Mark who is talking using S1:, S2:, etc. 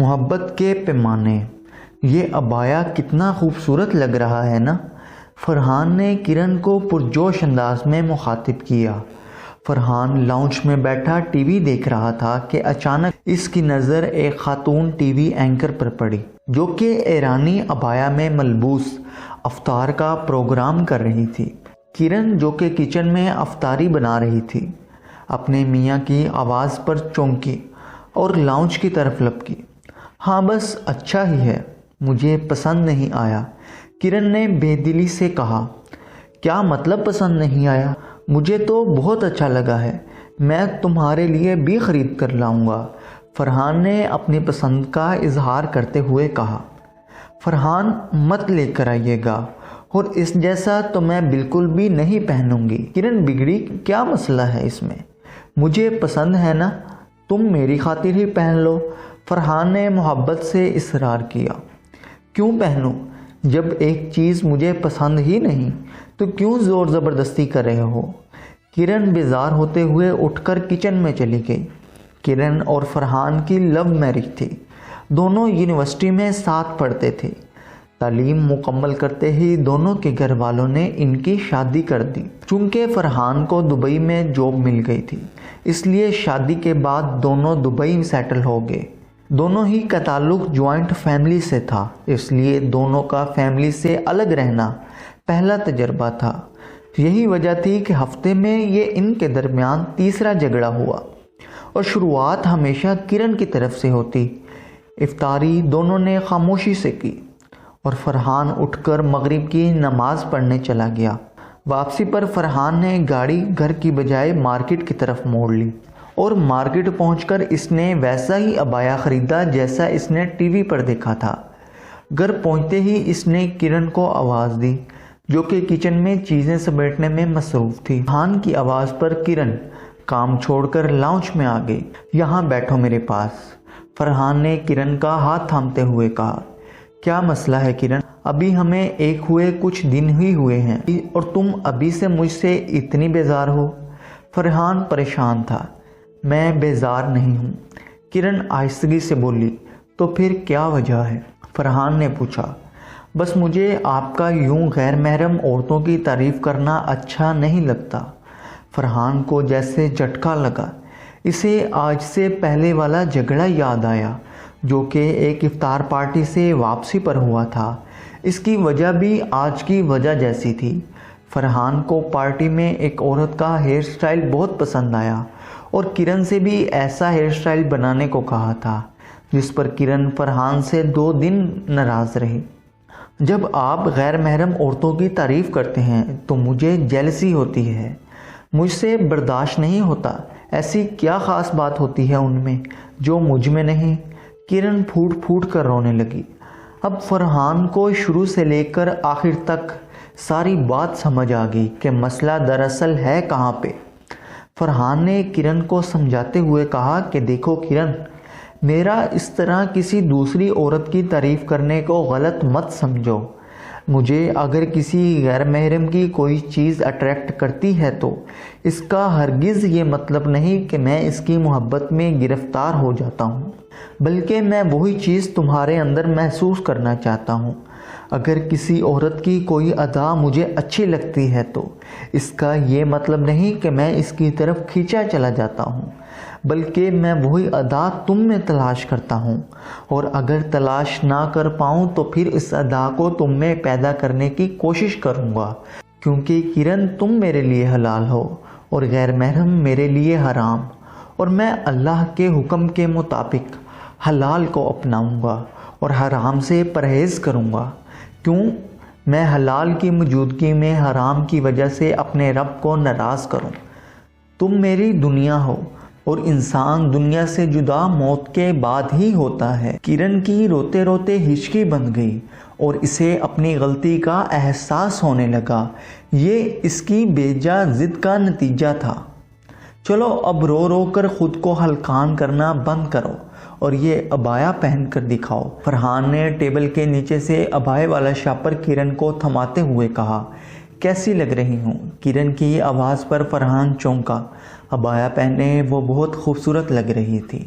S1: محبت کے پیمانے، یہ عبایا کتنا خوبصورت لگ رہا ہے نا؟ فرحان نے کرن کو پرجوش انداز میں مخاطب کیا۔ فرحان لاؤنج میں بیٹھا ٹی وی دیکھ رہا تھا کہ اچانک اس کی نظر ایک خاتون ٹی وی اینکر پر پڑی جو کہ ایرانی عبایا میں ملبوس افطار کا پروگرام کر رہی تھی۔ کرن جو کہ کچن میں افطاری بنا رہی تھی اپنے میاں کی آواز پر چونکی اور لاؤنج کی طرف لپکی۔ ہاں بس اچھا ہی ہے، مجھے پسند نہیں آیا، کرن نے بے دلی سے کہا۔ کیا مطلب پسند نہیں آیا؟ مجھے تو بہت اچھا لگا ہے، میں تمہارے لیے بھی خرید کر لاؤں گا، فرحان نے اپنی پسند کا اظہار کرتے ہوئے کہا۔ فرحان مت لے کر آئیے گا، اور اس جیسا تو میں بالکل بھی نہیں پہنوں گی۔ کرن بگڑی، کیا مسئلہ ہے اس میں؟ مجھے پسند ہے نا، تم میری خاطر ہی پہن لو، فرحان نے محبت سے اصرار کیا۔ کیوں پہنوں؟ جب ایک چیز مجھے پسند ہی نہیں تو کیوں زور زبردستی کر رہے ہو؟ کرن بیزار ہوتے ہوئے اٹھ کر کچن میں چلی گئی۔ کرن اور فرحان کی لو میرج تھی، دونوں یونیورسٹی میں ساتھ پڑھتے تھے۔ تعلیم مکمل کرتے ہی دونوں کے گھر والوں نے ان کی شادی کر دی۔ چونکہ فرحان کو دبئی میں جاب مل گئی تھی، اس لیے شادی کے بعد دونوں دبئی سیٹل ہو گئے۔ دونوں ہی کا تعلق جوائنٹ فیملی سے تھا، اس لیے دونوں کا فیملی سے الگ رہنا پہلا تجربہ تھا۔ یہی وجہ تھی کہ ہفتے میں یہ ان کے درمیان تیسرا جھگڑا ہوا، اور شروعات ہمیشہ کرن کی طرف سے ہوتی۔ افطاری دونوں نے خاموشی سے کی، اور فرحان اٹھ کر مغرب کی نماز پڑھنے چلا گیا۔ واپسی پر فرحان نے گاڑی گھر کی بجائے مارکیٹ کی طرف موڑ لی، اور مارکیٹ پہنچ کر اس نے ویسا ہی عبایا خریدا جیسا اس نے ٹی وی پر دیکھا تھا۔ گھر پہنچتے ہی اس نے کرن کو آواز دی جو کہ کچن میں چیزیں سمیٹنے میں مصروف تھی۔ فرحان کی آواز پر کرن کام چھوڑ کر لاؤنج میں آ گئی۔ یہاں بیٹھو میرے پاس، فرحان نے کرن کا ہاتھ تھامتے ہوئے کہا۔ کیا مسئلہ ہے کرن؟ ابھی ہمیں ایک ہوئے کچھ دن ہی ہوئے ہیں اور تم ابھی سے مجھ سے اتنی بیزار ہو؟ فرحان پریشان تھا۔ میں بیزار نہیں ہوں، کرن آہستگی سے بولی۔ تو پھر کیا وجہ ہے؟ فرحان نے پوچھا۔ بس مجھے آپ کا یوں غیر محرم عورتوں کی تعریف کرنا اچھا نہیں لگتا۔ فرحان کو جیسے جھٹکا لگا، اسے آج سے پہلے والا جھگڑا یاد آیا جو کہ ایک افطار پارٹی سے واپسی پر ہوا تھا۔ اس کی وجہ بھی آج کی وجہ جیسی تھی۔ فرحان کو پارٹی میں ایک عورت کا ہیئر سٹائل بہت پسند آیا، اور کرن سے بھی ایسا ہیئر سٹائل بنانے کو کہا تھا، جس پر کرن فرحان سے 2 دن ناراض رہی۔ جب آپ غیر محرم عورتوں کی تعریف کرتے ہیں تو مجھے جیلسی ہوتی ہے، مجھ سے برداشت نہیں ہوتا۔ ایسی کیا خاص بات ہوتی ہے ان میں جو مجھ میں نہیں؟ کرن پھوٹ پھوٹ کر رونے لگی۔ اب فرحان کو شروع سے لے کر آخر تک ساری بات سمجھ آ گئی کہ مسئلہ دراصل ہے کہاں پہ۔ فرحان نے کرن کو سمجھاتے ہوئے کہا کہ دیکھو کرن، میرا اس طرح کسی دوسری عورت کی تعریف کرنے کو غلط مت سمجھو۔ مجھے اگر کسی غیر محرم کی کوئی چیز اٹریکٹ کرتی ہے تو اس کا ہرگز یہ مطلب نہیں کہ میں اس کی محبت میں گرفتار ہو جاتا ہوں، بلکہ میں وہی چیز تمہارے اندر محسوس کرنا چاہتا ہوں۔ اگر کسی عورت کی کوئی ادا مجھے اچھی لگتی ہے تو اس کا یہ مطلب نہیں کہ میں اس کی طرف کھینچا چلا جاتا ہوں، بلکہ میں وہی ادا تم میں تلاش کرتا ہوں، اور اگر تلاش نہ کر پاؤں تو پھر اس ادا کو تم میں پیدا کرنے کی کوشش کروں گا، کیونکہ کرن تم میرے لیے حلال ہو اور غیر محرم میرے لیے حرام، اور میں اللہ کے حکم کے مطابق حلال کو اپناؤں گا اور حرام سے پرہیز کروں گا۔ کیوں میں حلال کی موجودگی میں حرام کی وجہ سے اپنے رب کو ناراض کروں؟ تم میری دنیا ہو، اور انسان دنیا سے جدا موت کے بعد ہی ہوتا ہے۔ کرن کی روتے روتے ہچکی بند گئی اور اسے اپنی غلطی کا احساس ہونے لگا۔ یہ اس کی بے جا ضد کا نتیجہ تھا۔ چلو اب رو رو کر خود کو ہلکان کرنا بند کرو اور یہ عبایا پہن کر دکھاؤ۔ فرحان نے ٹیبل کے نیچے سے عبائے والا شاپر کرن کو تھماتے ہوئے کہا۔ کیسی لگ رہی ہوں؟ کرن کی آواز پر فرحان چونکا۔ عبایا پہنے وہ بہت خوبصورت لگ رہی تھی۔